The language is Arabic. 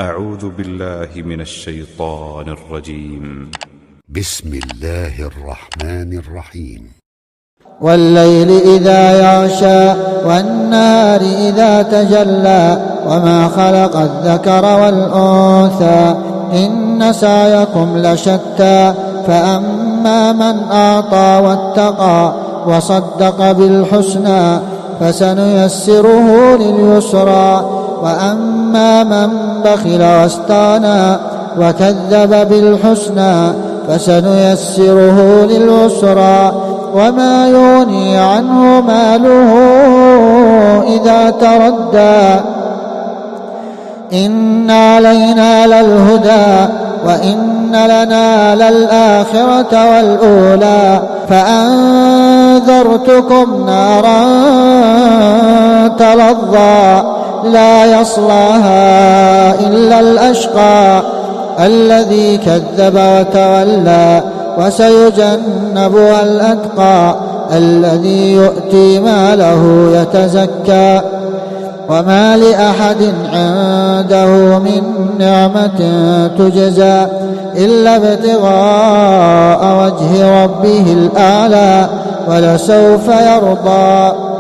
أعوذ بالله من الشيطان الرجيم. بسم الله الرحمن الرحيم. والليل إذا يغشى والنهار إذا تجلى وما خلق الذكر والأنثى إن سعيكم لشتى فأما من أعطى واتقى وصدق بالحسنى فسنيسره لليسرى وأما من بخل واستغنى وكذب بالحسنى فسنيسره للعسرى وما يغني عنه ماله إذا تردى إن علينا للهدى وإن لنا للآخرة والأولى فأنذرتكم نارا تلظى لا يصلاها إلا الأشقى الذي كذب وتولى وسيجنبها الأتقى الذي يؤتي ماله يتزكى وما لأحد عنده من نعمة تجزى إلا ابتغاء وجه ربه الأعلى ولسوف يرضى.